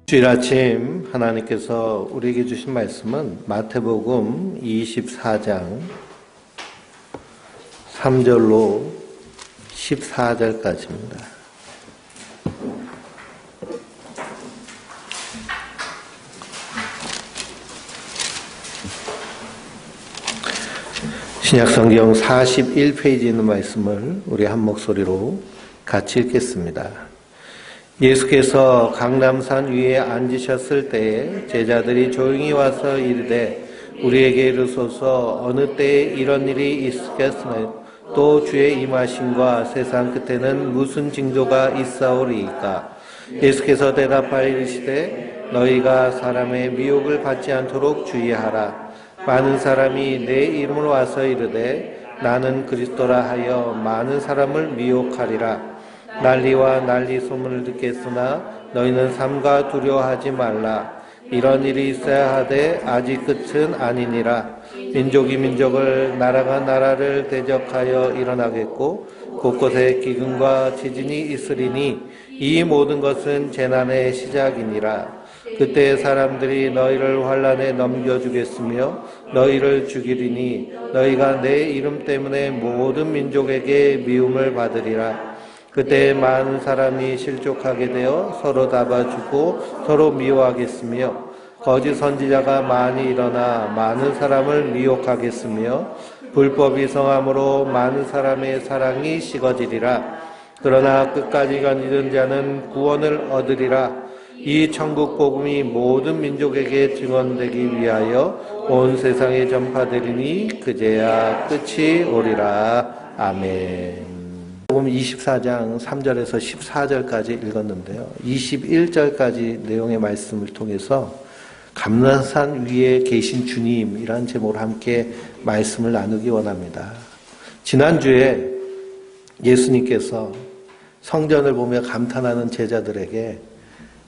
주일 아침 하나님께서 우리에게 주신 말씀은 마태복음 24장 3절로 14절까지입니다. 신약성경 41페이지에 있는 말씀을 우리 한 목소리로 같이 읽겠습니다. 예수께서 강남산 위에 앉으셨을 때에 제자들이 조용히 와서 이르되 우리에게 이르소서 어느 때에 이런 일이 있겠으며 또 주의 임하심과 세상 끝에는 무슨 징조가 있사오리이까. 예수께서 대답하여 이르시되 너희가 사람의 미혹을 받지 않도록 주의하라. 많은 사람이 내 이름으로 와서 이르되 나는 그리스도라 하여 많은 사람을 미혹하리라. 난리와 난리 소문을 듣겠으나 너희는 삼가 두려워하지 말라. 이런 일이 있어야 하되 아직 끝은 아니니라. 민족이 민족을 나라가 나라를 대적하여 일어나겠고 곳곳에 기근과 지진이 있으리니 이 모든 것은 재난의 시작이니라. 그때 사람들이 너희를 환난에 넘겨주겠으며 너희를 죽이리니 너희가 내 이름 때문에 모든 민족에게 미움을 받으리라. 그때 많은 사람이 실족하게 되어 서로 잡아주고 서로 미워하겠으며 거짓 선지자가 많이 일어나 많은 사람을 미혹하겠으며 불법이 성함으로 많은 사람의 사랑이 식어지리라. 그러나 끝까지 견디는 자는 구원을 얻으리라. 이 천국 복음이 모든 민족에게 증언되기 위하여 온 세상에 전파되리니 그제야 끝이 오리라. 아멘. 복음 24장 3절에서 14절까지 읽었는데요. 21절까지 내용의 말씀을 통해서 감람산 위에 계신 주님이라는 제목으로 함께 말씀을 나누기 원합니다. 지난주에 예수님께서 성전을 보며 감탄하는 제자들에게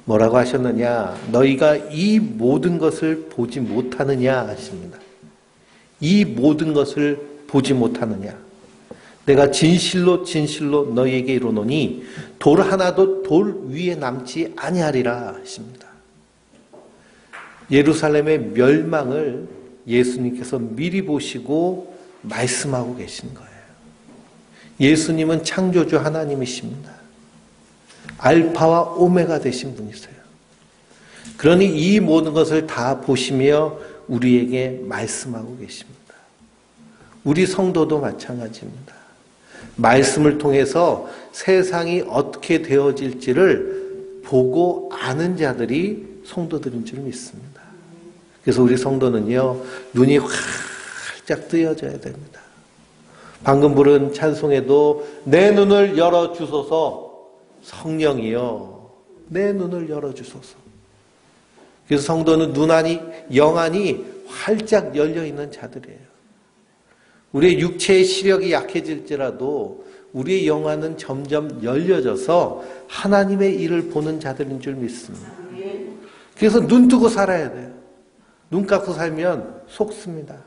뭐라고 하셨느냐? 너희가 이 모든 것을 보지 못하느냐 하십니다. 이 모든 것을 보지 못하느냐? 내가 진실로 진실로 너희에게 이르노니 돌 하나도 돌 위에 남지 아니하리라 하십니다. 예루살렘의 멸망을 예수님께서 미리 보시고 말씀하고 계신 거예요. 예수님은 창조주 하나님이십니다. 알파와 오메가 되신 분이세요. 그러니 이 모든 것을 다 보시며 우리에게 말씀하고 계십니다. 우리 성도도 마찬가지입니다. 말씀을 통해서 세상이 어떻게 되어질지를 보고 아는 자들이 성도들인 줄 믿습니다. 그래서 우리 성도는요, 눈이 활짝 뜨여져야 됩니다. 방금 부른 찬송에도 내 눈을 열어주소서, 성령이여 내 눈을 열어주소서. 그래서 성도는 영안이 활짝 열려있는 자들이에요. 우리의 육체의 시력이 약해질지라도 우리의 영안은 점점 열려져서 하나님의 일을 보는 자들인 줄 믿습니다. 그래서 눈 뜨고 살아야 돼요. 눈 감고 살면 속습니다.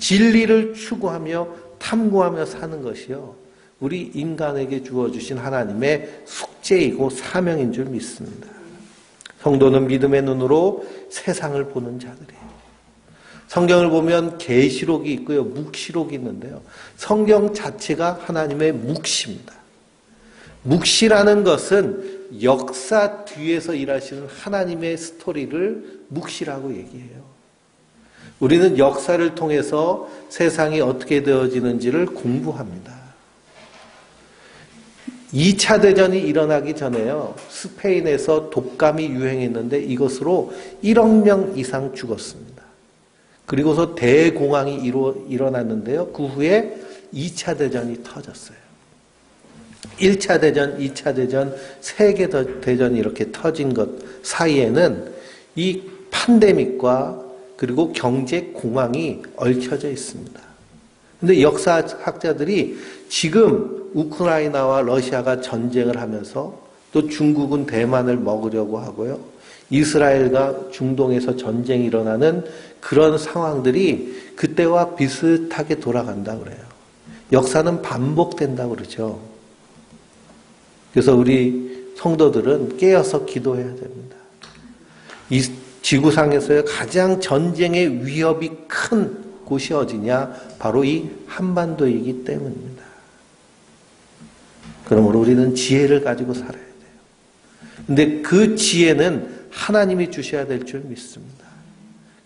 진리를 추구하며 탐구하며 사는 것이요, 우리 인간에게 주어주신 하나님의 숙제이고 사명인 줄 믿습니다. 성도는 믿음의 눈으로 세상을 보는 자들이에요. 성경을 보면 계시록이 있고요, 묵시록이 있는데요. 성경 자체가 하나님의 묵시입니다. 묵시라는 것은 역사 뒤에서 일하시는 하나님의 스토리를 묵시라고 얘기해요. 우리는 역사를 통해서 세상이 어떻게 되어지는지를 공부합니다. 2차 대전이 일어나기 전에요, 스페인에서 독감이 유행했는데 이것으로 1억 명 이상 죽었습니다. 그리고서 대공황이 일어났는데요. 그 후에 2차 대전이 터졌어요. 1차 대전, 2차 대전, 세계대전이 이렇게 터진 것 사이에는 이 팬데믹과 그리고 경제 공황이 얽혀져 있습니다. 그런데 역사학자들이 지금 우크라이나와 러시아가 전쟁을 하면서 또 중국은 대만을 먹으려고 하고요, 이스라엘과 중동에서 전쟁이 일어나는 그런 상황들이 그때와 비슷하게 돌아간다고 그래요. 역사는 반복된다고 그러죠. 그래서 우리 성도들은 깨어서 기도해야 됩니다. 이 지구상에서의 가장 전쟁의 위협이 큰 곳이 어디냐? 바로 이 한반도이기 때문입니다. 그러므로 우리는 지혜를 가지고 살아야 돼요. 근데 그 지혜는 하나님이 주셔야 될 줄 믿습니다.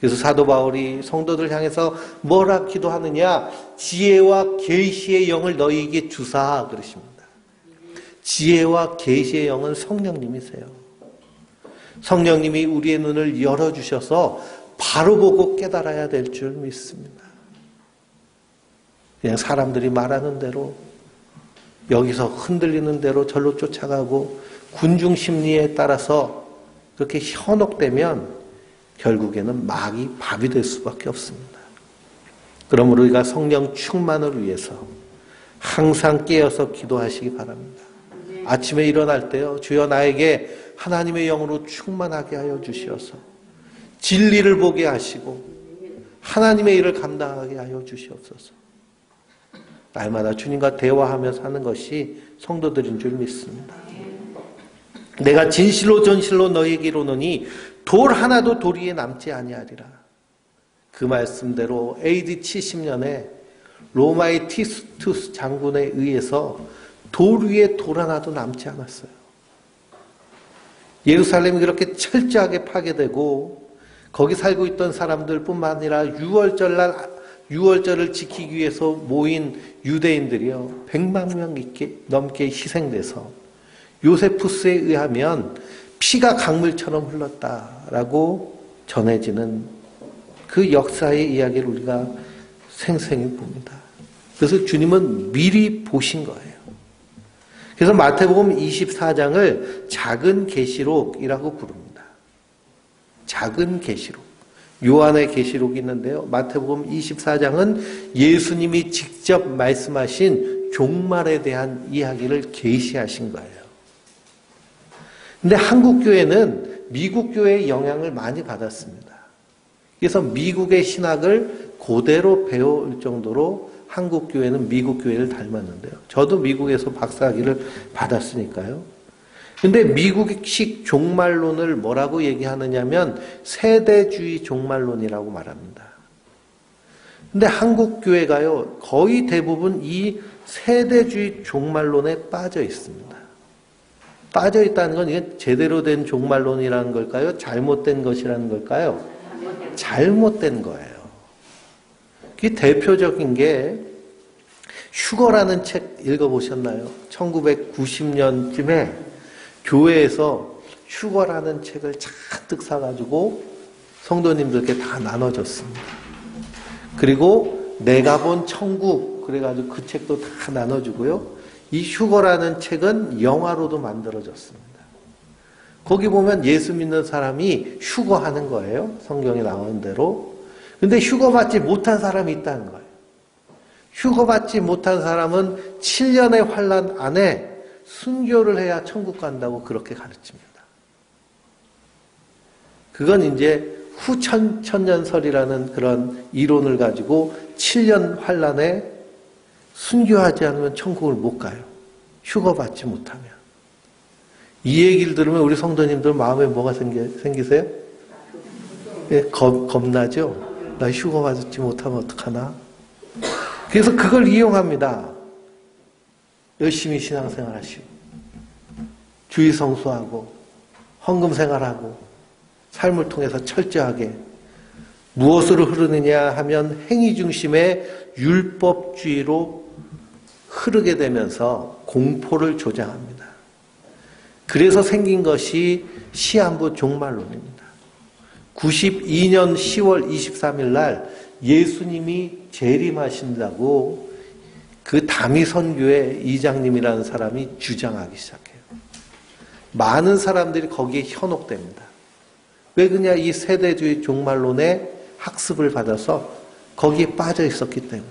그래서 사도 바울이 성도들 향해서 뭐라 기도하느냐? 지혜와 계시의 영을 너희에게 주사 그러십니다. 지혜와 계시의 영은 성령님이세요. 성령님이 우리의 눈을 열어주셔서 바로 보고 깨달아야 될 줄 믿습니다. 그냥 사람들이 말하는 대로 여기서 흔들리는 대로 절로 쫓아가고 군중 심리에 따라서 그렇게 현혹되면 결국에는 막이 밥이 될 수밖에 없습니다. 그러므로 우리가 성령 충만을 위해서 항상 깨어서 기도하시기 바랍니다. 아침에 일어날 때요, 주여 나에게 하나님의 영으로 충만하게 하여 주시어서 진리를 보게 하시고 하나님의 일을 감당하게 하여 주시옵소서. 날마다 주님과 대화하며 사는 것이 성도들인 줄 믿습니다. 내가 진실로 전실로 너희에게 이르노니 돌 하나도 돌 위에 남지 아니하리라. 그 말씀대로 AD 70년에 로마의 티투스 장군에 의해서 돌 위에 돌 하나도 남지 않았어요. 예루살렘이 그렇게 철저하게 파괴되고 거기 살고 있던 사람들뿐만 아니라 유월절을 지키기 위해서 모인 유대인들이요 100만 명 넘게 희생돼서 요세푸스에 의하면 피가 강물처럼 흘렀다라고 전해지는 그 역사의 이야기를 우리가 생생히 봅니다. 그래서 주님은 미리 보신 거예요. 그래서 마태복음 24장을 작은 계시록이라고 부릅니다. 작은 계시록. 요한의 계시록이 있는데요. 마태복음 24장은 예수님이 직접 말씀하신 종말에 대한 이야기를 계시하신 거예요. 근데 한국 교회는 미국 교회의 영향을 많이 받았습니다. 그래서 미국의 신학을 그대로 배울 정도로 한국 교회는 미국 교회를 닮았는데요. 저도 미국에서 박사학위를 받았으니까요. 근데 미국식 종말론을 뭐라고 얘기하느냐면 세대주의 종말론이라고 말합니다. 근데 한국 교회가요, 거의 대부분 이 세대주의 종말론에 빠져 있습니다. 빠져 있다는 건 이게 제대로 된 종말론이라는 걸까요? 잘못된 것이라는 걸까요? 잘못된 거예요. 그 대표적인 게 휴거라는 책 읽어보셨나요? 1990년쯤에 교회에서 휴거라는 책을 잔뜩 사가지고 성도님들께 다 나눠줬습니다. 그리고 내가 본 천국 그래가지고 그 책도 다 나눠주고요. 이 휴거라는 책은 영화로도 만들어졌습니다. 거기 보면 예수 믿는 사람이 휴거하는 거예요. 성경에 나오는 대로. 근데 휴거받지 못한 사람이 있다는 거예요. 휴거받지 못한 사람은 7년의 환난 안에 순교를 해야 천국 간다고 그렇게 가르칩니다. 그건 이제 후천년설이라는 그런 이론을 가지고 7년 환난에 순교하지 않으면 천국을 못 가요. 휴거받지 못하면. 이 얘기를 들으면 우리 성도님들 마음에 뭐가 생기세요? 예, 겁나죠? 나 휴거받지 못하면 어떡하나? 그래서 그걸 이용합니다. 열심히 신앙생활 하시고 주의 성수하고 헌금 생활하고 삶을 통해서 철저하게 무엇으로 흐르느냐 하면 행위 중심의 율법주의로 흐르게 되면서 공포를 조장합니다. 그래서 생긴 것이 시한부 종말론입니다. 92년 10월 23일 날 예수님이 재림하신다고 그 다미선교회 이장님이라는 사람이 주장하기 시작해요. 많은 사람들이 거기에 현혹됩니다. 왜 그냐? 이 세대주의 종말론의 학습을 받아서 거기에 빠져 있었기 때문에.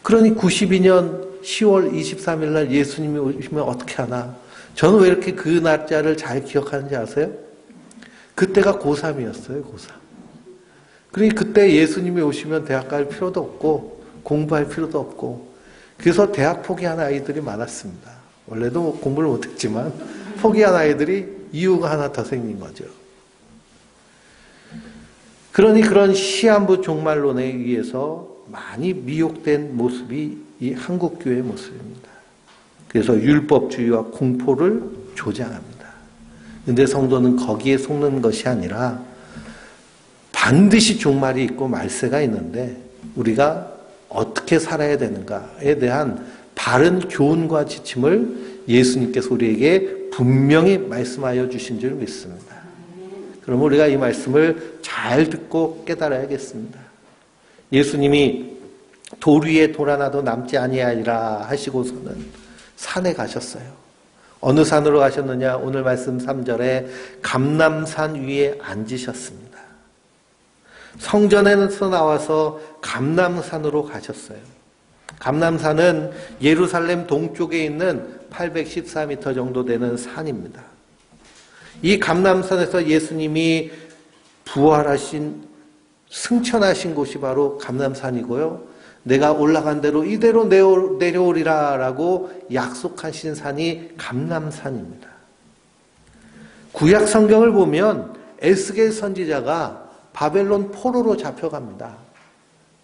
그러니 92년 10월 23일 날 예수님이 오시면 어떻게 하나? 저는 왜 이렇게 그 날짜를 잘 기억하는지 아세요? 그때가 고3이었어요, 고3. 그러니 그때 예수님이 오시면 대학 갈 필요도 없고 공부할 필요도 없고 그래서 대학 포기한 아이들이 많았습니다. 원래도 공부를 못했지만 포기한 아이들이 이유가 하나 더 생긴 거죠. 그러니 그런 시한부 종말론에 의해서 많이 미혹된 모습이 이 한국교회의 모습입니다. 그래서 율법주의와 공포를 조장합니다. 그런데 성도는 거기에 속는 것이 아니라 반드시 종말이 있고 말세가 있는데 우리가 어떻게 살아야 되는가에 대한 바른 교훈과 지침을 예수님께서 우리에게 분명히 말씀하여 주신 줄 믿습니다. 그럼 우리가 이 말씀을 잘 듣고 깨달아야겠습니다. 예수님이 돌 위에 돌 하나도 남지 아니하리라 하시고서는 산에 가셨어요. 어느 산으로 가셨느냐? 오늘 말씀 3절에 감람산 위에 앉으셨습니다. 성전에서 나와서 감람산으로 가셨어요. 감람산은 예루살렘 동쪽에 있는 814m 정도 되는 산입니다. 이 감람산에서 예수님이 부활하신, 승천하신 곳이 바로 감람산이고요. 내가 올라간 대로 이대로 내려오리라 라고 약속하신 산이 감람산입니다. 구약 성경을 보면 에스겔 선지자가 바벨론 포로로 잡혀갑니다.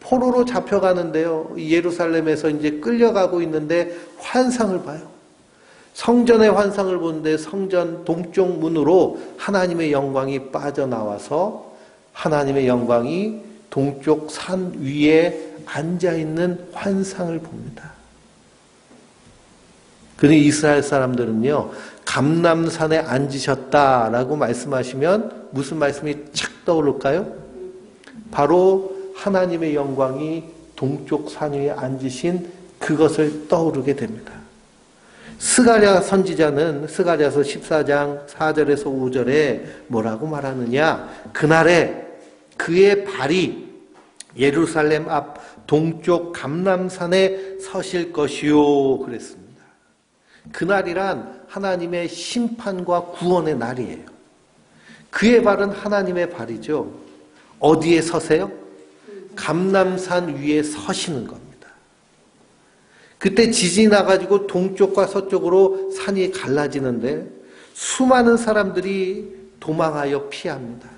포로로 잡혀가는데요. 예루살렘에서 이제 끌려가고 있는데 환상을 봐요. 성전의 환상을 보는데 성전 동쪽 문으로 하나님의 영광이 빠져나와서 하나님의 영광이 동쪽 산 위에 앉아있는 환상을 봅니다. 그러니 이스라엘 사람들은요, 감람산에 앉으셨다라고 말씀하시면 무슨 말씀이 착 떠오를까요? 바로 하나님의 영광이 동쪽 산 위에 앉으신 그것을 떠오르게 됩니다. 스가랴 선지자는 스가랴서 14장 4절에서 5절에 뭐라고 말하느냐? 그날에 그의 발이 예루살렘 앞 동쪽 감람산에 서실 것이요 그랬습니다. 그날이란 하나님의 심판과 구원의 날이에요. 그의 발은 하나님의 발이죠. 어디에 서세요? 감람산 위에 서시는 겁니다. 그때 지진이 나가지고 동쪽과 서쪽으로 산이 갈라지는데 수많은 사람들이 도망하여 피합니다.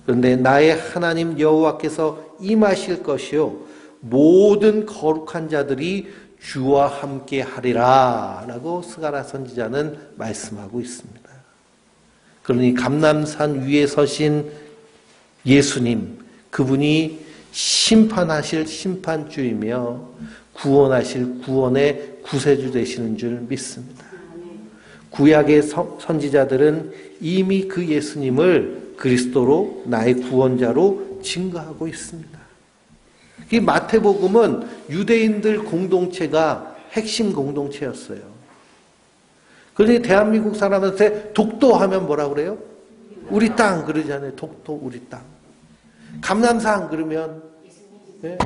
그런데 나의 하나님 여호와께서 임하실 것이요 모든 거룩한 자들이 주와 함께 하리라 라고 스가랴 선지자는 말씀하고 있습니다. 그러니 감람산 위에 서신 예수님, 그분이 심판하실 심판주이며 구원하실 구원의 구세주 되시는 줄 믿습니다. 구약의 선지자들은 이미 그 예수님을 그리스도로 나의 구원자로 증거하고 있습니다. 이 마태복음은 유대인들 공동체가 핵심 공동체였어요. 그러니 대한민국 사람한테 독도하면 뭐라 그래요? 우리 땅 그러잖아요. 독도 우리 땅. 감람산 그러면 네?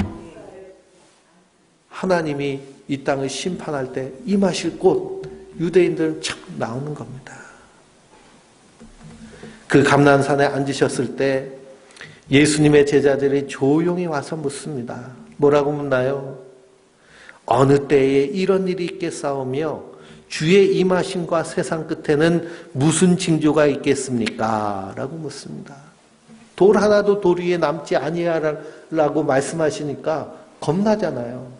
하나님이 이 땅을 심판할 때 임하실 곳 유대인들은 착 나오는 겁니다. 그 감람산에 앉으셨을 때 예수님의 제자들이 조용히 와서 묻습니다. 뭐라고 묻나요? 어느 때에 이런 일이 있겠사오며 주의 임하심과 세상 끝에는 무슨 징조가 있겠습니까? 라고 묻습니다. 돌 하나도 돌 위에 남지 아니하라고 말씀하시니까 겁나잖아요.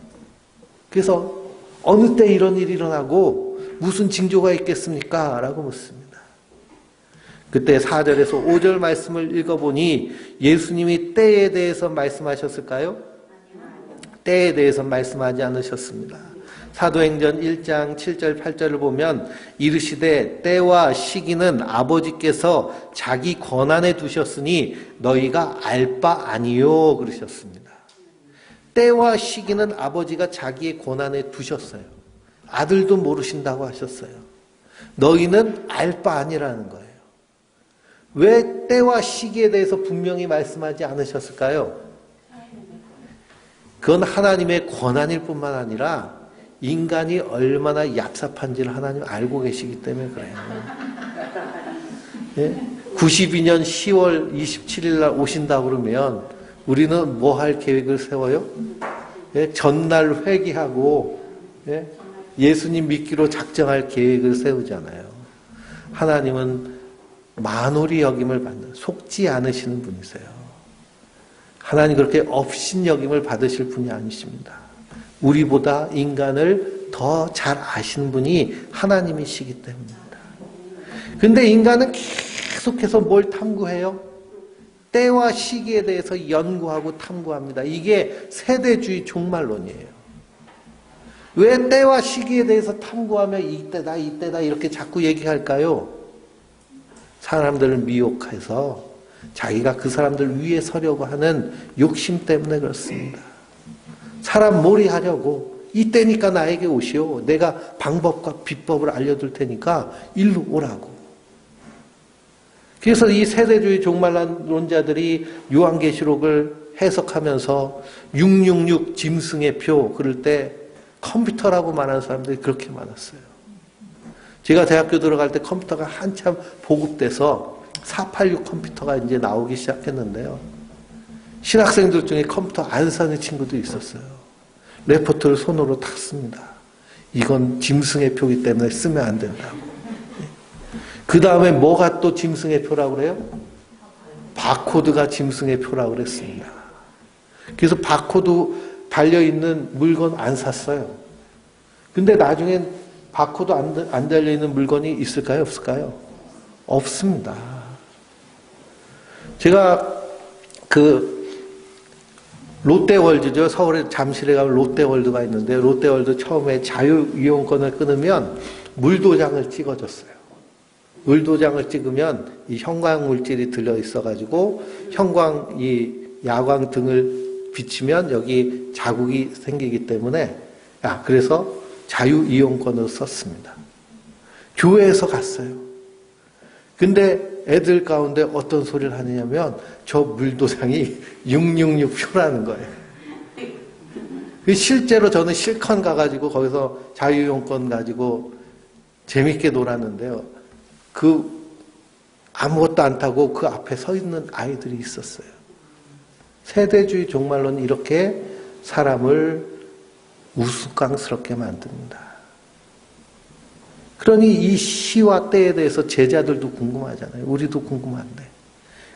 그래서 어느 때 이런 일이 일어나고 무슨 징조가 있겠습니까? 라고 묻습니다. 그때 4절에서 5절 말씀을 읽어보니 예수님이 때에 대해서 말씀하셨을까요? 때에 대해서 말씀하지 않으셨습니다. 사도행전 1장 7절 8절을 보면 이르시되 때와 시기는 아버지께서 자기 권한에 두셨으니 너희가 알 바 아니요 그러셨습니다. 때와 시기는 아버지가 자기의 권한에 두셨어요. 아들도 모르신다고 하셨어요. 너희는 알 바 아니라는 거예요. 왜 때와 시기에 대해서 분명히 말씀하지 않으셨을까요? 그건 하나님의 권한일 뿐만 아니라 인간이 얼마나 얍삽한지를 하나님 알고 계시기 때문에 그래요. 예? 92년 10월 27일 날 오신다 그러면 우리는 뭐 할 계획을 세워요? 예? 전날 회개하고 예? 예수님 믿기로 작정할 계획을 세우잖아요. 하나님은 만홀히 여김을 받는 속지 않으시는 분이세요. 하나님 그렇게 업신여김을 받으실 분이 아니십니다. 우리보다 인간을 더 잘 아시는 분이 하나님이시기 때문입니다. 근데 인간은 계속해서 뭘 탐구해요? 때와 시기에 대해서 연구하고 탐구합니다. 이게 세대주의 종말론이에요. 왜 때와 시기에 대해서 탐구하며 이때다 이때다 이렇게 자꾸 얘기할까요? 사람들을 미혹해서 자기가 그 사람들 위에 서려고 하는 욕심 때문에 그렇습니다. 사람 몰이하려고 이때니까 나에게 오시오. 내가 방법과 비법을 알려줄 테니까 일로 오라고. 그래서 이 세대주의 종말론자들이 요한계시록을 해석하면서 666 짐승의 표 그럴 때 컴퓨터라고 말하는 사람들이 그렇게 많았어요. 제가 대학교 들어갈 때 컴퓨터가 한참 보급돼서 486 컴퓨터가 이제 나오기 시작했는데요. 신학생들 중에 컴퓨터 안 사는 친구도 있었어요. 레포트를 손으로 탔습니다. 이건 짐승의 표기 때문에 쓰면 안 된다고. 그 다음에 뭐가 또 짐승의 표라고 그래요? 바코드가 짐승의 표라고 그랬습니다. 그래서 바코드 달려있는 물건 안 샀어요. 근데 나중엔 바코드 안 달려있는 물건이 있을까요? 없을까요? 없습니다. 제가 롯데월드죠. 서울에 잠실에 가면 롯데월드가 있는데 롯데월드 처음에 자유이용권을 끊으면 물도장을 찍어줬어요. 물도장을 찍으면 이 형광물질이 들려있어가지고 이 야광등을 비치면 여기 자국이 생기기 때문에 그래서 자유이용권을 썼습니다. 교회에서 갔어요. 근데 애들 가운데 어떤 소리를 하느냐면 저 물도장이 666표라는 거예요. 실제로 저는 실컷 가가지고 거기서 자유이용권 가지고 재밌게 놀았는데요. 아무것도 안 타고 그 앞에 서 있는 아이들이 있었어요. 세대주의 종말론은 이렇게 사람을 우스꽝스럽게 만듭니다. 그러니 이 시와 때에 대해서 제자들도 궁금하잖아요. 우리도 궁금한데.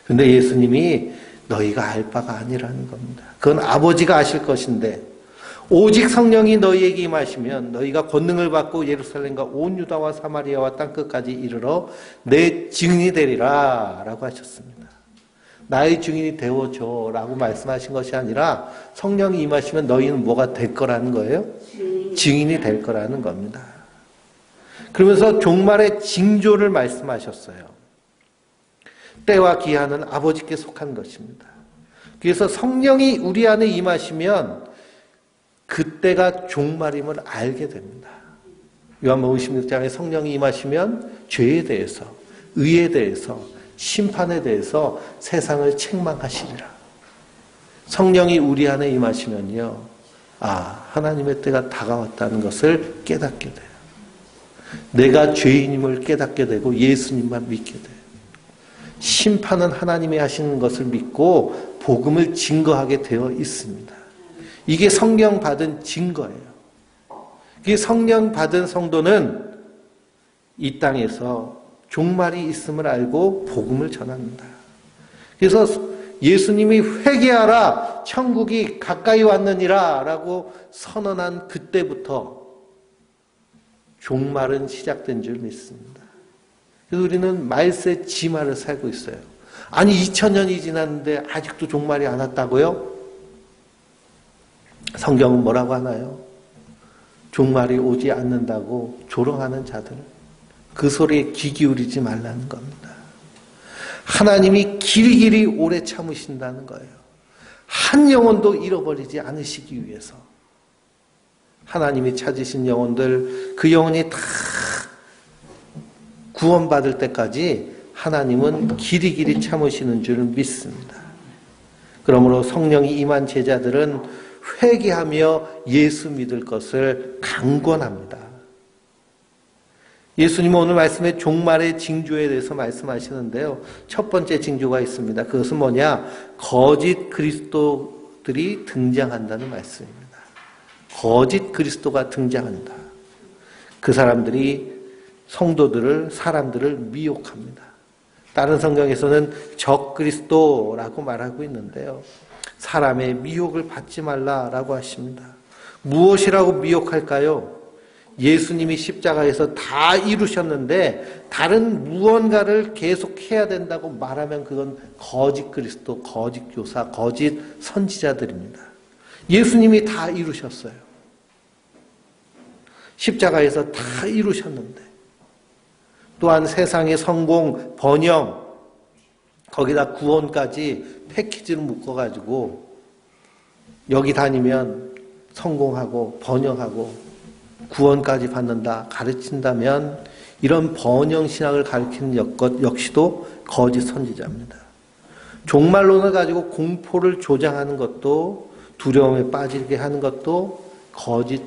근데 예수님이 너희가 알 바가 아니라는 겁니다. 그건 아버지가 아실 것인데 오직 성령이 너희에게 임하시면 너희가 권능을 받고 예루살렘과 온 유다와 사마리아와 땅끝까지 이르러 내 증인이 되리라 라고 하셨습니다. 나의 증인이 되어줘 라고 말씀하신 것이 아니라 성령이 임하시면 너희는 뭐가 될 거라는 거예요? 증인이 될 거라는 겁니다. 그러면서 종말의 징조를 말씀하셨어요. 때와 기한은 아버지께 속한 것입니다. 그래서 성령이 우리 안에 임하시면 그때가 종말임을 알게 됩니다. 요한복음 16장에 성령이 임하시면 죄에 대해서, 의에 대해서, 심판에 대해서 세상을 책망하시리라. 성령이 우리 안에 임하시면요, 하나님의 때가 다가왔다는 것을 깨닫게 돼요. 내가 죄인임을 깨닫게 되고 예수님만 믿게 돼요. 심판은 하나님이 하시는 것을 믿고 복음을 증거하게 되어 있습니다. 이게 성령 받은 증거예요. 이 성령 받은 성도는 이 땅에서 종말이 있음을 알고 복음을 전합니다. 그래서 예수님이 회개하라 천국이 가까이 왔느니라 라고 선언한 그때부터 종말은 시작된 줄 믿습니다. 그래서 우리는 말세 지말을 살고 있어요. 아니 2000년이 지났는데 아직도 종말이 안 왔다고요? 성경은 뭐라고 하나요? 종말이 오지 않는다고 조롱하는 자들, 그 소리에 귀 기울이지 말라는 겁니다. 하나님이 길이길이 오래 참으신다는 거예요. 한 영혼도 잃어버리지 않으시기 위해서. 하나님이 찾으신 영혼들, 그 영혼이 다 구원받을 때까지 하나님은 길이길이 참으시는 줄 믿습니다. 그러므로 성령이 임한 제자들은 회개하며 예수 믿을 것을 강권합니다. 예수님은 오늘 말씀에 종말의 징조에 대해서 말씀하시는데요. 첫 번째 징조가 있습니다. 그것은 뭐냐? 거짓 그리스도들이 등장한다는 말씀입니다. 거짓 그리스도가 등장한다. 그 사람들이 성도들을, 사람들을 미혹합니다. 다른 성경에서는 적 그리스도라고 말하고 있는데요. 사람의 미혹을 받지 말라라고 하십니다. 무엇이라고 미혹할까요? 예수님이 십자가에서 다 이루셨는데 다른 무언가를 계속해야 된다고 말하면 그건 거짓 그리스도, 거짓 교사, 거짓 선지자들입니다. 예수님이 다 이루셨어요. 십자가에서 다 이루셨는데 또한 세상의 성공, 번영, 거기다 구원까지 패키지를 묶어가지고 여기 다니면 성공하고 번영하고 구원까지 받는다 가르친다면 이런 번영신학을 가르치는 것 역시도 거짓 선지자입니다. 종말론을 가지고 공포를 조장하는 것도 두려움에 빠지게 하는 것도 거짓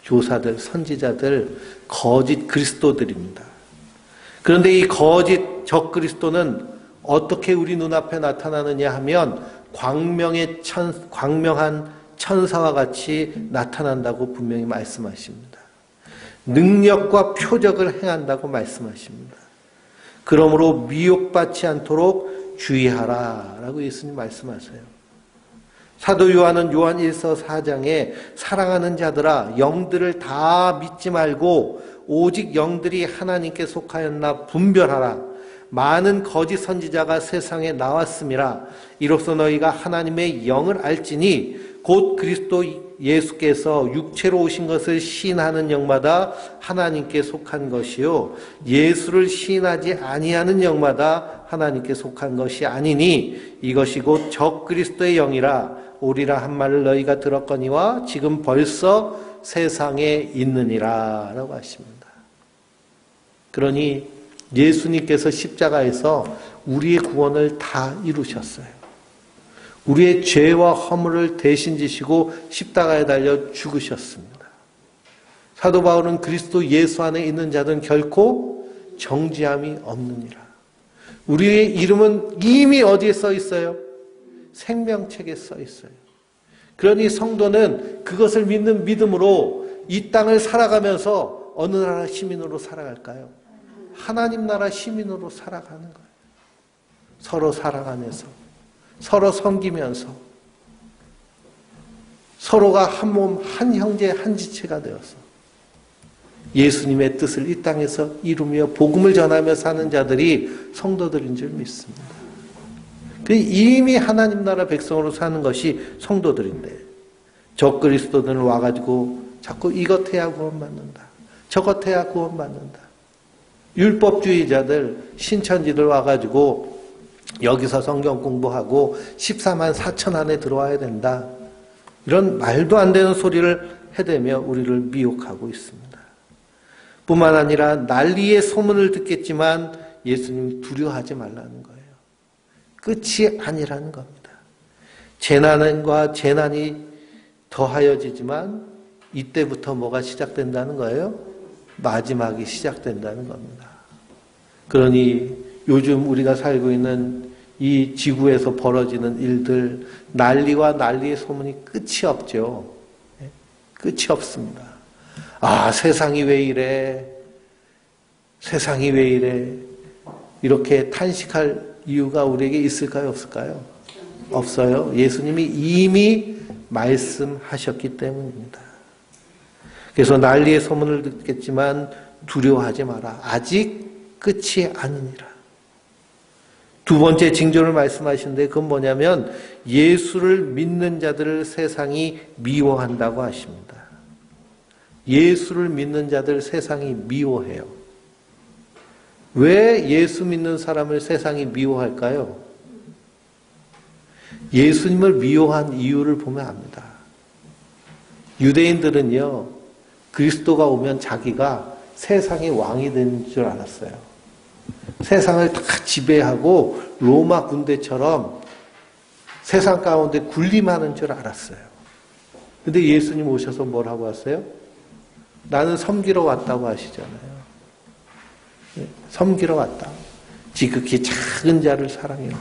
교사들, 선지자들, 거짓 그리스도들입니다. 그런데 이 거짓 적그리스도는 어떻게 우리 눈앞에 나타나느냐 하면 광명한 천사와 같이 나타난다고 분명히 말씀하십니다. 능력과 표적을 행한다고 말씀하십니다. 그러므로 미혹받지 않도록 주의하라 라고 예수님 말씀하세요. 사도 요한은 요한 1서 4장에 사랑하는 자들아 영들을 다 믿지 말고 오직 영들이 하나님께 속하였나 분별하라. 많은 거짓 선지자가 세상에 나왔음이라. 이로써 너희가 하나님의 영을 알지니 곧 그리스도 예수께서 육체로 오신 것을 시인하는 영마다 하나님께 속한 것이요 예수를 시인하지 아니하는 영마다 하나님께 속한 것이 아니니 이것이 곧 적그리스도의 영이라 오리라 한 말을 너희가 들었거니와 지금 벌써 세상에 있느니라 라고 하십니다. 그러니 예수님께서 십자가에서 우리의 구원을 다 이루셨어요. 우리의 죄와 허물을 대신 지시고 십자가에 달려 죽으셨습니다. 사도 바울은 그리스도 예수 안에 있는 자들은 결코 정죄함이 없느니라. 우리의 이름은 이미 어디에 써 있어요? 생명책에 써 있어요. 그러니 성도는 그것을 믿는 믿음으로 이 땅을 살아가면서 어느 나라 시민으로 살아갈까요? 하나님 나라 시민으로 살아가는 거예요. 서로 사랑하면서 서로 섬기면서 서로가 한 몸, 한 형제, 한 지체가 되어서 예수님의 뜻을 이 땅에서 이루며 복음을 전하며 사는 자들이 성도들인 줄 믿습니다. 이미 하나님 나라 백성으로 사는 것이 성도들인데 적그리스도들은 와가지고 자꾸 이것 해야 구원받는다. 저것 해야 구원받는다. 율법주의자들, 신천지들 와가지고 여기서 성경 공부하고 14만 4천 안에 들어와야 된다. 이런 말도 안 되는 소리를 해대며 우리를 미혹하고 있습니다. 뿐만 아니라 난리의 소문을 듣겠지만 예수님 두려워하지 말라는 거예요. 끝이 아니라는 겁니다. 재난과 재난이 더하여지지만 이때부터 뭐가 시작된다는 거예요? 마지막이 시작된다는 겁니다. 그러니 요즘 우리가 살고 있는 이 지구에서 벌어지는 일들, 난리와 난리의 소문이 끝이 없죠. 끝이 없습니다. 아, 세상이 왜 이래? 세상이 왜 이래? 이렇게 탄식할 이유가 우리에게 있을까요? 없을까요? 없어요. 예수님이 이미 말씀하셨기 때문입니다. 그래서 난리의 소문을 듣겠지만 두려워하지 마라. 아직 끝이 아니니라. 두 번째 징조를 말씀하시는데 그건 뭐냐면 예수를 믿는 자들을 세상이 미워한다고 하십니다. 예수를 믿는 자들 세상이 미워해요. 왜 예수 믿는 사람을 세상이 미워할까요? 예수님을 미워한 이유를 보면 압니다. 유대인들은요, 그리스도가 오면 자기가 세상의 왕이 되는 줄 알았어요. 세상을 다 지배하고 로마 군대처럼 세상 가운데 군림하는 줄 알았어요. 근데 예수님 오셔서 뭐라고 하세요? 나는 섬기러 왔다고 하시잖아요. 섬기러 왔다. 지극히 작은 자를 사랑해요.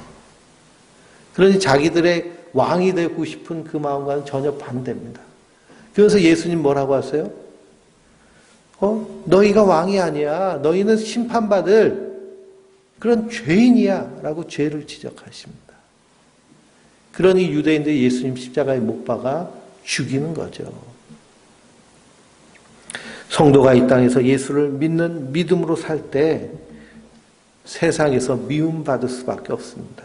그러니 자기들의 왕이 되고 싶은 그 마음과는 전혀 반대입니다. 그래서 예수님 뭐라고 하세요? 너희가 왕이 아니야. 너희는 심판받을 그런 죄인이야. 라고 죄를 지적하십니다. 그러니 유대인들이 예수님 십자가에 못 박아 죽이는 거죠. 성도가 이 땅에서 예수를 믿는 믿음으로 살 때 세상에서 미움받을 수밖에 없습니다.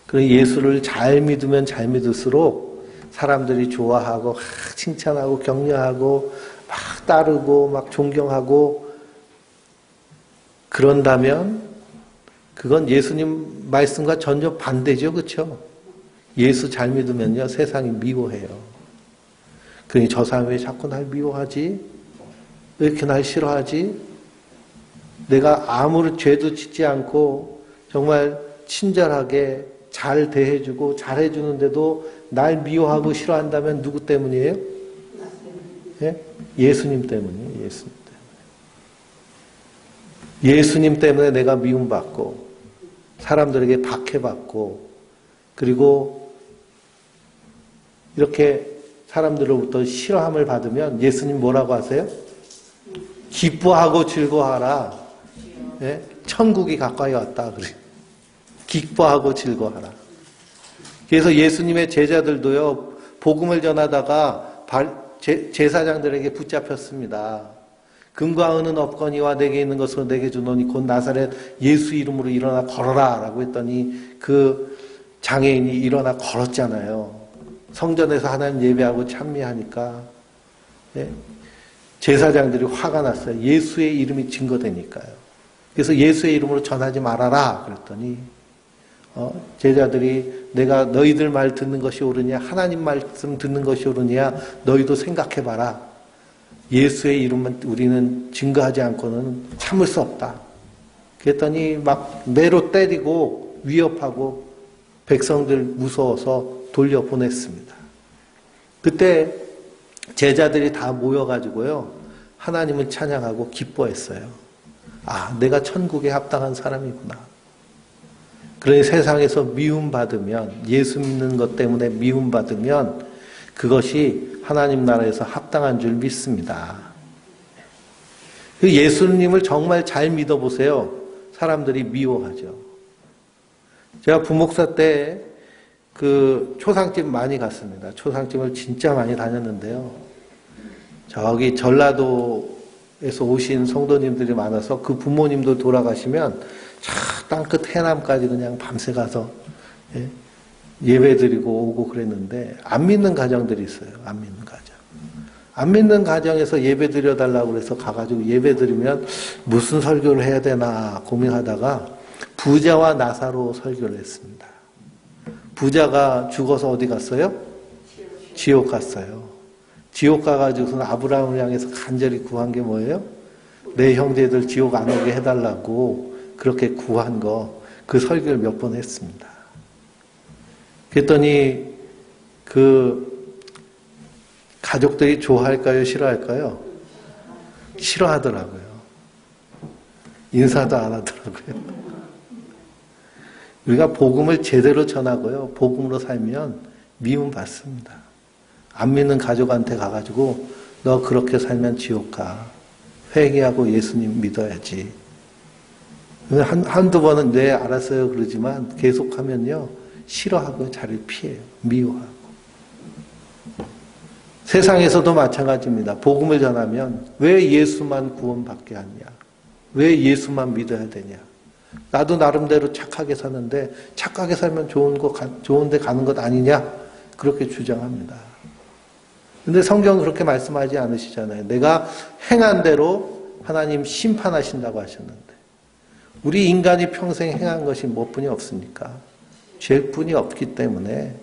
그러니 예수를 잘 믿으면 잘 믿을수록 사람들이 좋아하고 칭찬하고 격려하고 막 따르고 막 존경하고 그런다면 그건 예수님 말씀과 전혀 반대죠. 그렇죠? 예수 잘 믿으면요 세상이 미워해요. 그러니 저 사람이 왜 자꾸 날 미워하지? 왜 이렇게 날 싫어하지? 내가 아무런 죄도 짓지 않고 정말 친절하게 잘 대해주고 잘해주는데도 날 미워하고 싫어한다면 누구 때문이에요? 예? 예수님 때문이에요. 예수님 때문에. 예수님 때문에 내가 미움받고 사람들에게 박해받고 그리고 이렇게 사람들로부터 싫어함을 받으면 예수님 뭐라고 하세요? 기뻐하고 즐거워하라. 예? 천국이 가까이 왔다. 그래. 기뻐하고 즐거워하라. 그래서 예수님의 제자들도요, 복음을 전하다가 제사장들에게 붙잡혔습니다. 금과 은은 없거니와 내게 있는 것으로 내게 주노니 곧 나사렛 예수 이름으로 일어나 걸어라 라고 했더니 그 장애인이 일어나 걸었잖아요. 성전에서 하나님 예배하고 찬미하니까 예? 제사장들이 화가 났어요. 예수의 이름이 증거되니까요. 그래서 예수의 이름으로 전하지 말아라 그랬더니 제자들이 내가 너희들 말 듣는 것이 옳으냐 하나님 말씀 듣는 것이 옳으냐 너희도 생각해봐라. 예수의 이름만 우리는 증거하지 않고는 참을 수 없다. 그랬더니 막 매로 때리고 위협하고 백성들 무서워서 돌려보냈습니다. 그때 제자들이 다 모여가지고요 하나님을 찬양하고 기뻐했어요. 아, 내가 천국에 합당한 사람이구나. 그러니 세상에서 미움받으면 예수 믿는 것 때문에 미움받으면 그것이 하나님 나라에서 합당한 줄 믿습니다. 예수님을 정말 잘 믿어보세요. 사람들이 미워하죠. 제가 부목사 때 그 초상집 많이 갔습니다. 초상집을 진짜 많이 다녔는데요. 저기 전라도에서 오신 성도님들이 많아서 그 부모님도 돌아가시면 저 땅끝 해남까지 그냥 밤새 가서 예배 드리고 오고 그랬는데 안 믿는 가정들이 있어요. 안 믿는 가정. 안 믿는 가정에서 예배 드려달라고 그래서 가가지고 예배 드리면 무슨 설교를 해야 되나 고민하다가 부자와 나사로 설교를 했습니다. 부자가 죽어서 어디 갔어요? 지옥 갔어요. 지옥 가가지고서는 아브라함을 향해서 간절히 구한 게 뭐예요? 내 형제들 지옥 안 오게 해달라고 그렇게 구한 거, 그 설교를 몇 번 했습니다. 그랬더니 그 가족들이 좋아할까요? 싫어할까요? 싫어하더라고요. 인사도 안 하더라고요. 우리가 복음을 제대로 전하고요. 복음으로 살면 미움받습니다. 안 믿는 가족한테 가가지고 너 그렇게 살면 지옥 가. 회개하고 예수님 믿어야지. 한두 번은 네 알았어요 그러지만 계속하면요. 싫어하고 자리를 피해요. 미워하고. 세상에서도 마찬가지입니다. 복음을 전하면 왜 예수만 구원받게 하냐. 왜 예수만 믿어야 되냐. 나도 나름대로 착하게 사는데 착하게 살면 좋은데 가는 것 아니냐? 그렇게 주장합니다. 근데 성경은 그렇게 말씀하지 않으시잖아요. 내가 행한 대로 하나님 심판하신다고 하셨는데 우리 인간이 평생 행한 것이 무엇뿐이 없습니까? 죄뿐이 없기 때문에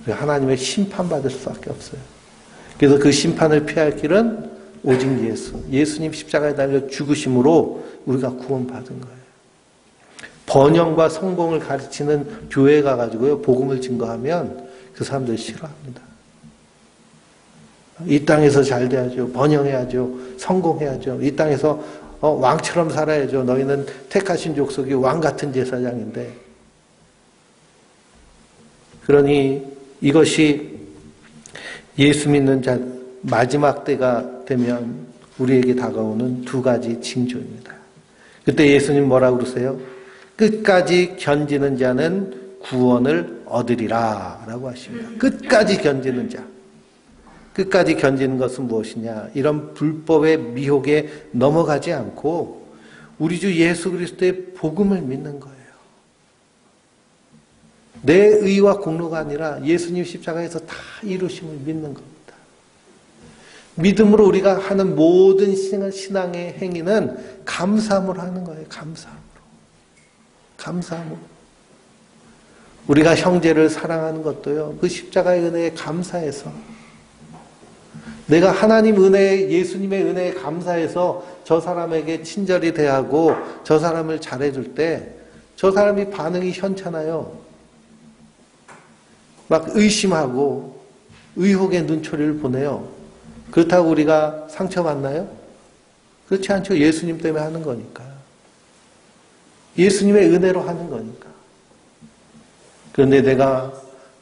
하나님의 심판받을 수밖에 없어요. 그래서 그 심판을 피할 길은 오직 예수님 십자가에 달려 죽으심으로 우리가 구원받은 거예요. 번영과 성공을 가르치는 교회에 가가지고요, 복음을 증거하면 그 사람들 싫어합니다. 이 땅에서 잘 돼야죠. 번영해야죠. 성공해야죠. 이 땅에서 왕처럼 살아야죠. 너희는 택하신 족속이 왕 같은 제사장인데. 그러니 이것이 예수 믿는 자 마지막 때가 되면 우리에게 다가오는 두 가지 징조입니다. 그때 예수님 뭐라고 그러세요? 끝까지 견지는 자는 구원을 얻으리라 라고 하십니다. 끝까지 견디는 자. 끝까지 견디는 것은 무엇이냐? 이런 불법의 미혹에 넘어가지 않고 우리 주 예수 그리스도의 복음을 믿는 거예요. 내 의와 공로가 아니라 예수님 십자가에서 다 이루심을 믿는 겁니다. 믿음으로 우리가 하는 모든 신앙의 행위는 감사함으로 하는 거예요. 감사함으로. 우리가 형제를 사랑하는 것도요, 그 십자가의 은혜에 감사해서, 내가 하나님 은혜에, 예수님의 은혜에 감사해서 저 사람에게 친절히 대하고 저 사람을 잘해줄 때 저 사람이 반응이 현찮아요. 막 의심하고 의혹의 눈초리를 보내요. 그렇다고 우리가 상처받나요? 그렇지 않죠. 예수님 때문에 하는 거니까. 예수님의 은혜로 하는 거니까. 그런데 내가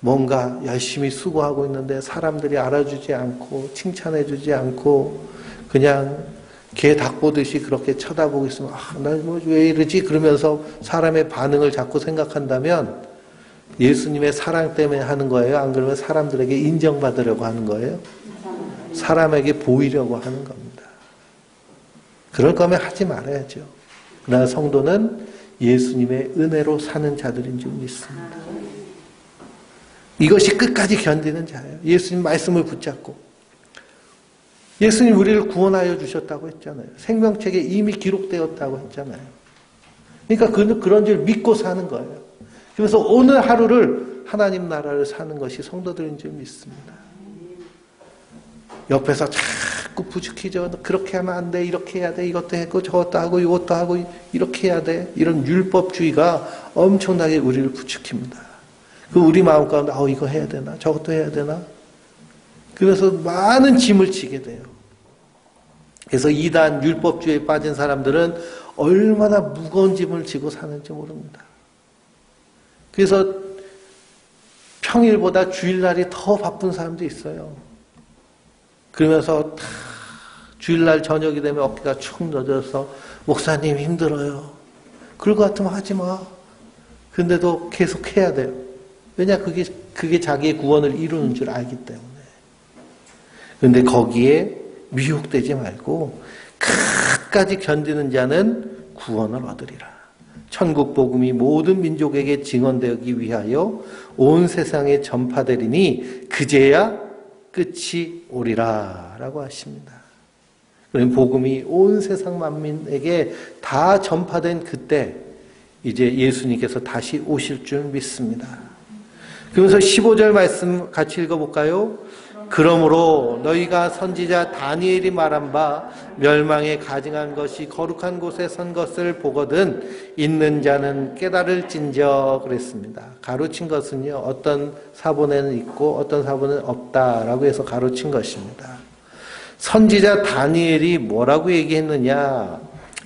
뭔가 열심히 수고하고 있는데 사람들이 알아주지 않고 칭찬해주지 않고 그냥 개 닭 보듯이 그렇게 쳐다보고 있으면 나 뭐 왜 이러지? 그러면서 사람의 반응을 자꾸 생각한다면 예수님의 사랑 때문에 하는 거예요? 안 그러면 사람들에게 인정받으려고 하는 거예요? 사람에게 보이려고 하는 겁니다. 그럴 거면 하지 말아야죠. 그러나 성도는 예수님의 은혜로 사는 자들인 줄 믿습니다. 이것이 끝까지 견디는 자예요. 예수님 말씀을 붙잡고. 예수님 우리를 구원하여 주셨다고 했잖아요. 생명책에 이미 기록되었다고 했잖아요. 그러니까 그런 줄 믿고 사는 거예요. 그래서 오늘 하루를 하나님 나라를 사는 것이 성도들인 줄 믿습니다. 옆에서 자꾸 부추기죠. 그렇게 하면 안 돼. 이렇게 해야 돼. 이것도 했고 저것도 하고 이것도 하고 이렇게 해야 돼. 이런 율법주의가 엄청나게 우리를 부추깁니다. 그 우리 마음 가운데 이거 해야 되나? 저것도 해야 되나? 그래서 많은 짐을 지게 돼요. 그래서 이단 율법주의에 빠진 사람들은 얼마나 무거운 짐을 지고 사는지 모릅니다. 그래서 평일보다 주일날이 더 바쁜 사람도 있어요. 그러면서 다 주일날 저녁이 되면 어깨가 축 늘어져서 목사님 힘들어요. 그럴 것 같으면 하지 마. 근데도 계속 해야 돼요. 왜냐? 그게 자기의 구원을 이루는 줄 알기 때문에. 그런데 거기에 미혹되지 말고 끝까지 견디는 자는 구원을 얻으리라. 천국 복음이 모든 민족에게 증언되기 위하여 온 세상에 전파되리니 그제야 끝이 오리라 라고 하십니다. 그럼 복음이 온 세상 만민에게 다 전파된 그때 이제 예수님께서 다시 오실 줄 믿습니다. 그러면서 15절 말씀 같이 읽어볼까요? 그러므로 너희가 선지자 다니엘이 말한 바 멸망에 가증한 것이 거룩한 곳에 선 것을 보거든 있는 자는 깨달을진저 그랬습니다. 가로친 것은요, 어떤 사본에는 있고 어떤 사본에는 없다라고 해서 가로친 것입니다. 선지자 다니엘이 뭐라고 얘기했느냐?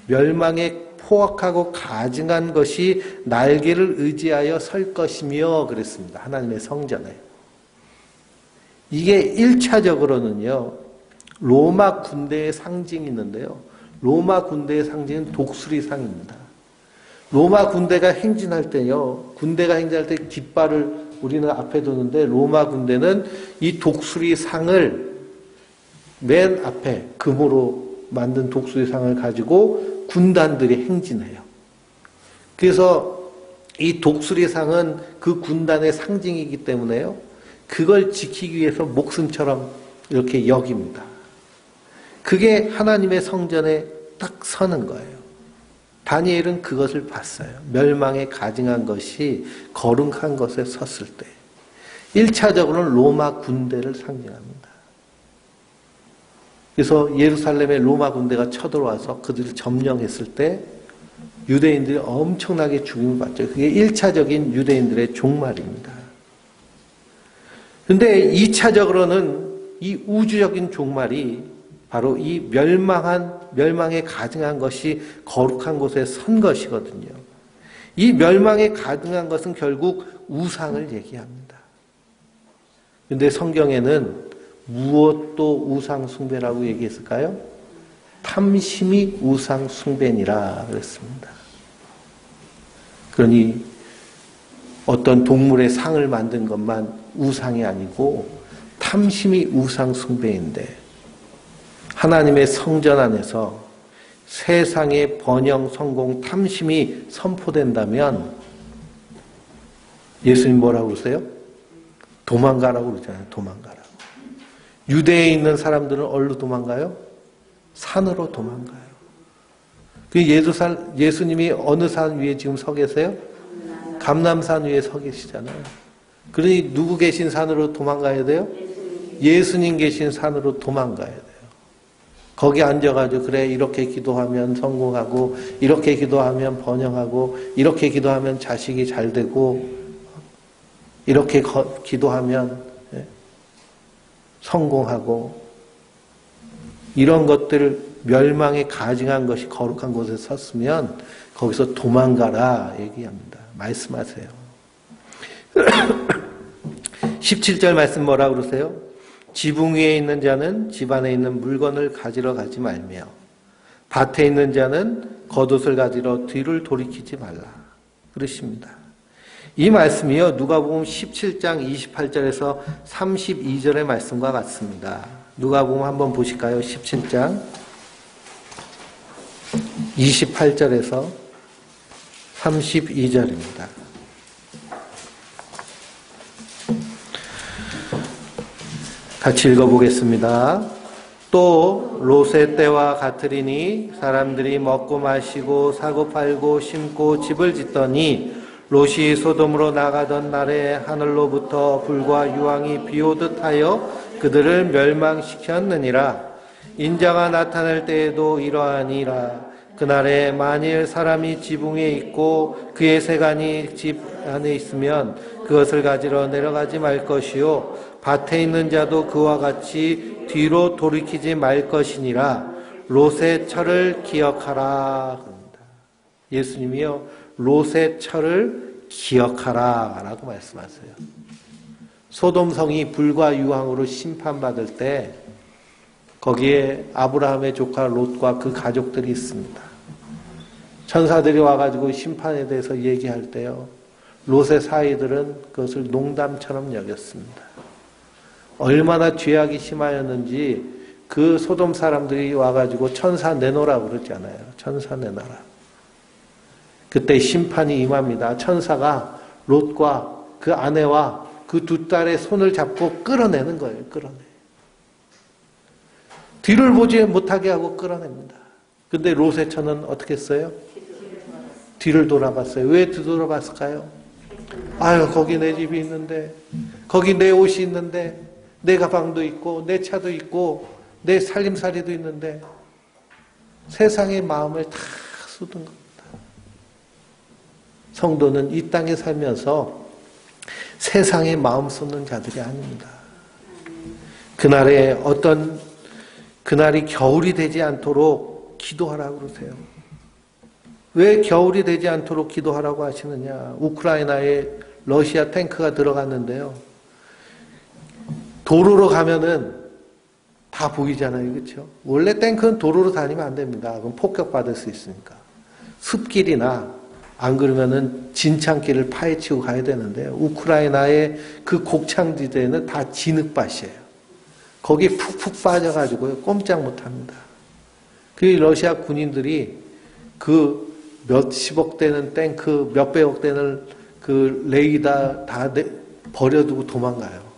멸망에 포악하고 가증한 것이 날개를 의지하여 설 것이며 그랬습니다. 하나님의 성전에. 이게 1차적으로는요. 로마 군대의 상징이 있는데요. 로마 군대의 상징은 독수리상입니다. 로마 군대가 행진할 때요. 군대가 행진할 때 깃발을 우리는 앞에 두는데 로마 군대는 이 독수리상을 맨 앞에 금으로 만든 독수리상을 가지고 군단들이 행진해요. 그래서 이 독수리상은 그 군단의 상징이기 때문에요. 그걸 지키기 위해서 목숨처럼 이렇게 여깁니다. 그게 하나님의 성전에 딱 서는 거예요. 다니엘은 그것을 봤어요. 멸망에 가증한 것이 거룩한 것에 섰을 때. 1차적으로는 로마 군대를 상징합니다. 그래서 예루살렘에 로마 군대가 쳐들어와서 그들을 점령했을 때 유대인들이 엄청나게 죽임을 받죠. 그게 1차적인 유대인들의 종말입니다. 그런데 2차적으로는 이 우주적인 종말이 바로 이 멸망에 가증한 것이 거룩한 곳에 선 것이거든요. 이 멸망에 가증한 것은 결국 우상을 얘기합니다. 그런데 성경에는 무엇도 우상 숭배라고 얘기했을까요? 탐심이 우상 숭배니라 그랬습니다. 그러니 어떤 동물의 상을 만든 것만 우상이 아니고 탐심이 우상 숭배인데 하나님의 성전 안에서 세상의 번영, 성공, 탐심이 선포된다면 예수님 뭐라고 그러세요? 도망가라고 그러잖아요. 도망가라고. 유대에 있는 사람들은 어디로 도망가요? 산으로 도망가요. 예수님이 어느 산 위에 지금 서 계세요? 감람산 위에 서 계시잖아요. 그러니 누구 계신 산으로 도망가야 돼요? 예수님 계신 산으로 도망가야 돼요. 거기 앉아가지고 그래 이렇게 기도하면 성공하고 이렇게 기도하면 번영하고 이렇게 기도하면 자식이 잘 되고 이렇게 기도하면 성공하고 이런 것들 멸망에 가증한 것이 거룩한 곳에 섰으면 거기서 도망가라 얘기합니다. 말씀하세요. 17절 말씀 뭐라고 그러세요? 지붕 위에 있는 자는 집 안에 있는 물건을 가지러 가지 말며 밭에 있는 자는 겉옷을 가지러 뒤를 돌이키지 말라 그러십니다. 이 말씀이요 누가복음 17장 28절에서 32절의 말씀과 같습니다. 누가복음 한번 보실까요? 17장 28절에서 32절입니다. 같이 읽어보겠습니다. 또 롯의 때와 같으리니 사람들이 먹고 마시고 사고 팔고 심고 집을 짓더니 롯이 소돔으로 나가던 날에 하늘로부터 불과 유황이 비오듯 하여 그들을 멸망시켰느니라. 인자가 나타날 때에도 이러하니라. 그날에 만일 사람이 지붕에 있고 그의 세간이 집 안에 있으면 그것을 가지러 내려가지 말 것이요 밭에 있는 자도 그와 같이 뒤로 돌이키지 말 것이니라. 롯의 철을 기억하라. 예수님이요 롯의 철을 기억하라 라고 말씀하세요. 소돔성이 불과 유황으로 심판받을 때 거기에 아브라함의 조카 롯과 그 가족들이 있습니다. 천사들이 와가지고 심판에 대해서 얘기할 때요 롯의 사이들은 그것을 농담처럼 여겼습니다. 얼마나 죄악이 심하였는지 그 소돔 사람들이 와가지고 천사 내놓으라고 그러잖아요. 천사 내놔라. 그때 심판이 임합니다. 천사가 롯과 그 아내와 그 두 딸의 손을 잡고 끌어내는 거예요. 끌어내. 뒤를 보지 못하게 하고 끌어냅니다. 근데 롯의 처는 어떻게 했어요? 뒤를 돌아봤어요. 왜 뒤돌아봤을까요? 아유, 거기 내 집이 있는데, 거기 내 옷이 있는데, 내 가방도 있고, 내 차도 있고, 내 살림살이도 있는데, 세상의 마음을 다 쏟은 겁니다. 성도는 이 땅에 살면서 세상의 마음 쏟는 자들이 아닙니다. 그날이 겨울이 되지 않도록 기도하라고 그러세요. 왜 겨울이 되지 않도록 기도하라고 하시느냐. 우크라이나에 러시아 탱크가 들어갔는데요. 도로로 가면은 다 보이잖아요. 그렇죠? 원래 탱크는 도로로 다니면 안 됩니다. 그럼 폭격받을 수 있으니까. 숲길이나 안 그러면은 진창길을 파헤치고 가야 되는데요. 우크라이나의 그 곡창지대는 다 진흙밭이에요. 거기 푹푹 빠져가지고요. 꼼짝 못합니다. 그 러시아 군인들이 그 몇십억 되는 탱크, 몇백억 되는 그 레이더 다 버려두고 도망가요.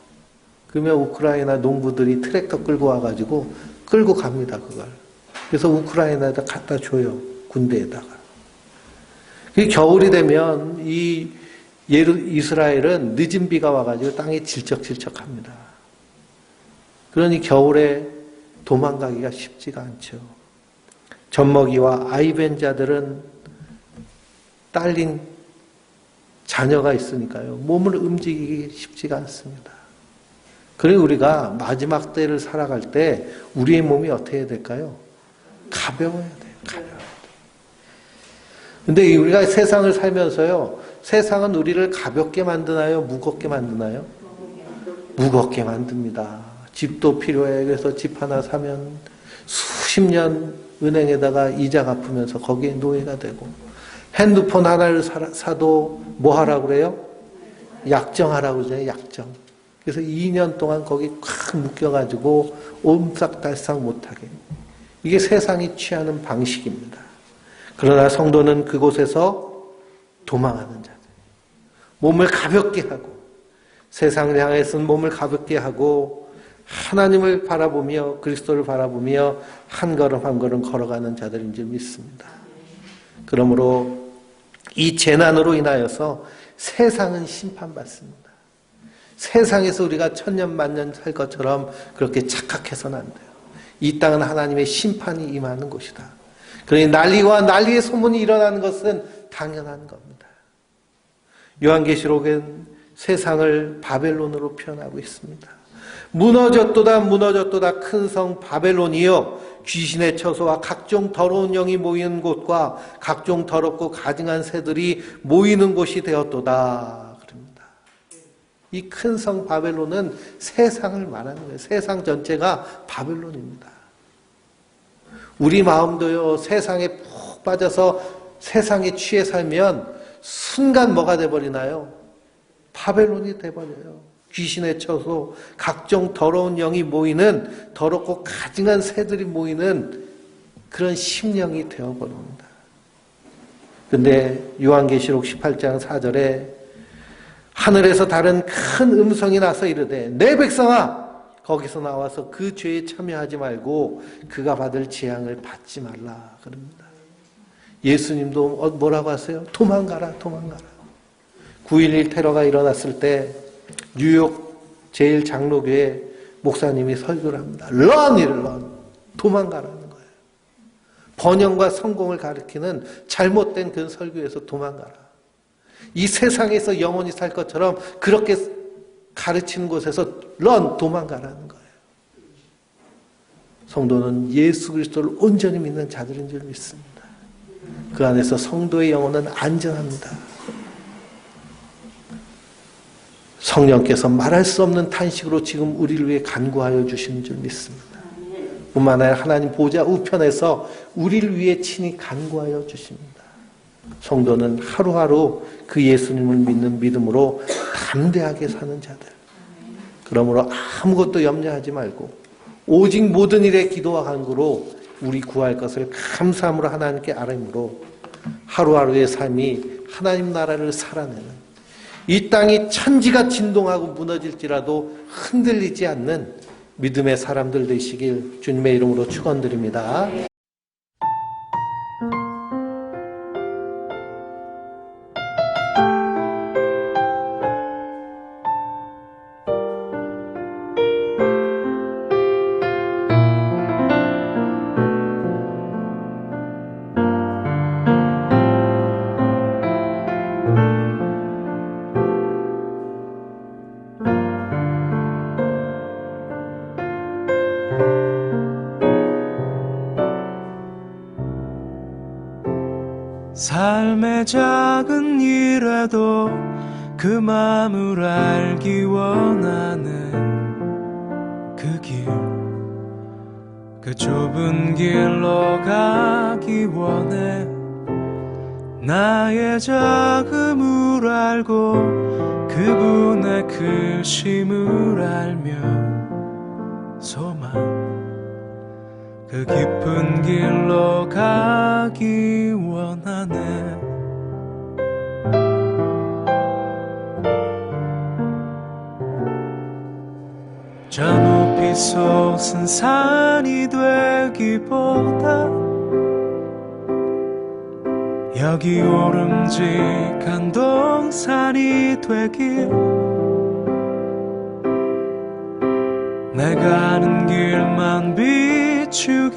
그러면 우크라이나 농부들이 트랙터 끌고 와가지고 끌고 갑니다. 그걸. 그래서 우크라이나에다 갖다 줘요. 군대에다가. 그 겨울이 되면 이스라엘은 늦은 비가 와가지고 땅이 질척질척합니다. 그러니 겨울에 도망가기가 쉽지가 않죠. 젖먹이와 아이벤자들은 딸린 자녀가 있으니까요. 몸을 움직이기 쉽지가 않습니다. 그래서 우리가 마지막 때를 살아갈 때 우리의 몸이 어떻게 해야 될까요? 가벼워야 돼요. 가벼워야 돼요. 근데 우리가 세상을 살면서요. 세상은 우리를 가볍게 만드나요? 무겁게 만드나요? 무겁게 만듭니다. 집도 필요해. 그래서 집 하나 사면 수십 년 은행에다가 이자 갚으면서 거기에 노예가 되고 핸드폰 하나를 사도 뭐 하라고 그래요? 약정하라고 그러잖아요. 약정. 그래서 2년 동안 거기 콱 묶여가지고 옴싹달싹 못하게. 이게 세상이 취하는 방식입니다. 그러나 성도는 그곳에서 도망하는 자들. 몸을 가볍게 하고 세상을 향해서는 몸을 가볍게 하고 하나님을 바라보며 그리스도를 바라보며 한 걸음 한 걸음 걸어가는 자들인 줄 믿습니다. 그러므로 이 재난으로 인하여서 세상은 심판받습니다. 세상에서 우리가 천년 만년 살 것처럼 그렇게 착각해서는 안 돼요. 이 땅은 하나님의 심판이 임하는 곳이다. 그러니 난리와 난리의 소문이 일어나는 것은 당연한 겁니다. 요한계시록은 세상을 바벨론으로 표현하고 있습니다. 무너졌도다 무너졌도다 큰 성 바벨론이여 귀신의 처소와 각종 더러운 영이 모이는 곳과 각종 더럽고 가증한 새들이 모이는 곳이 되었도다. 그럽니다. 이 큰 성 바벨론은 세상을 말하는 거예요. 세상 전체가 바벨론입니다. 우리 마음도요, 세상에 푹 빠져서 세상에 취해 살면 순간 뭐가 돼버리나요? 바벨론이 돼버려요. 귀신의 처소, 각종 더러운 영이 모이는, 더럽고 가증한 새들이 모이는 그런 심령이 되어버립니다. 근데 요한계시록 18장 4절에 하늘에서 다른 큰 음성이 나서 이르되 내 백성아 거기서 나와서 그 죄에 참여하지 말고 그가 받을 재앙을 받지 말라 그럽니다. 예수님도 뭐라고 하세요? 도망가라 도망가라. 9.11 테러가 일어났을 때 뉴욕 제1장로교회 목사님이 설교를 합니다. run, 도망가라는 거예요. 번영과 성공을 가리키는 잘못된 그 설교에서 도망가라. 이 세상에서 영원히 살 것처럼 그렇게 가르치는 곳에서 도망가라는 거예요. 성도는 예수 그리스도를 온전히 믿는 자들인 줄 믿습니다. 그 안에서 성도의 영혼은 안전합니다. 성령께서 말할 수 없는 탄식으로 지금 우리를 위해 간구하여 주시는 줄 믿습니다. 뿐만 아니라 하나님 보좌 우편에서 우리를 위해 친히 간구하여 주십니다. 성도는 하루하루 그 예수님을 믿는 믿음으로 담대하게 사는 자들. 그러므로 아무것도 염려하지 말고 오직 모든 일에 기도와 간구로 우리 구할 것을 감사함으로 하나님께 아뢰므로 하루하루의 삶이 하나님 나라를 살아내는 이 땅이 천지가 진동하고 무너질지라도 흔들리지 않는 믿음의 사람들 되시길 주님의 이름으로 축원드립니다. 삶의 작은 일에도 그 마음을 알기 원하는 그 길, 그 좁은 길로 가기 원해. 나의 작음을 알고 그분의 크심을 알며 소망 그 깊은 길로 가기 원하네. 저 높이 솟은 산이 되기보다 여기 오름직한 동산이 되길, 내가 아는 길만 비추기보다는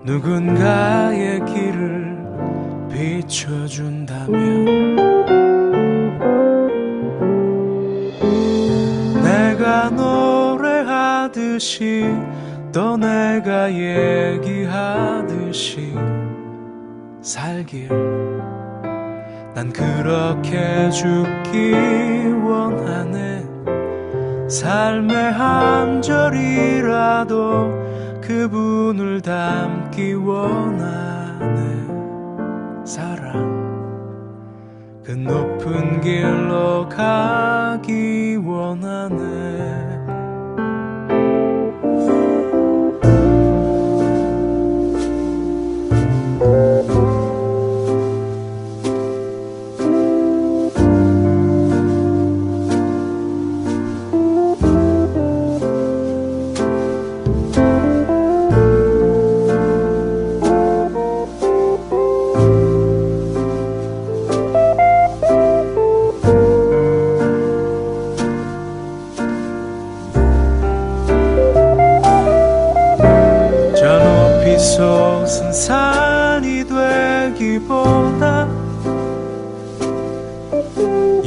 누군가의 길을 비춰준다면 내가 노래하듯이 또 내가 얘기하듯이 살길, 난 그렇게 죽기 원하네. 삶의 한 절이라도 그분을 닮기 원하네. 사랑 깊은 길로 가기 원하네. 솟은 산이 되기보다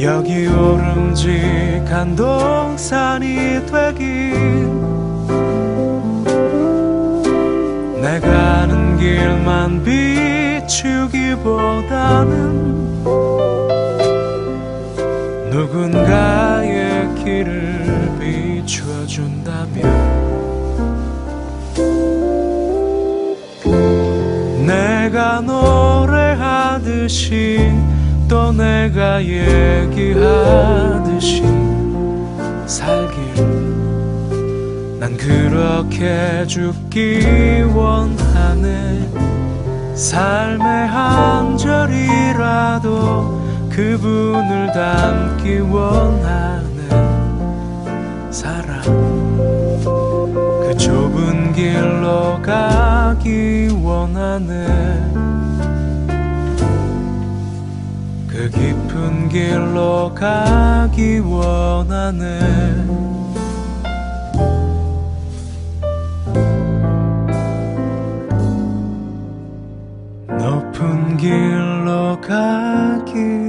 여기 오름직한 동산이 되길, 내가 아는 길만 비추기보다는 누군가의 길을 비춰준다면 내가 노래하듯이 또 내가 얘기하듯이 살길, 난 그렇게 죽기 원하네. 삶의 한 절이라도 그분을 닮기 원하네. 사랑, 그 좁은 길로 가기 원하네. 그 깊은 길로 가기 원하네. 높은 길로 가기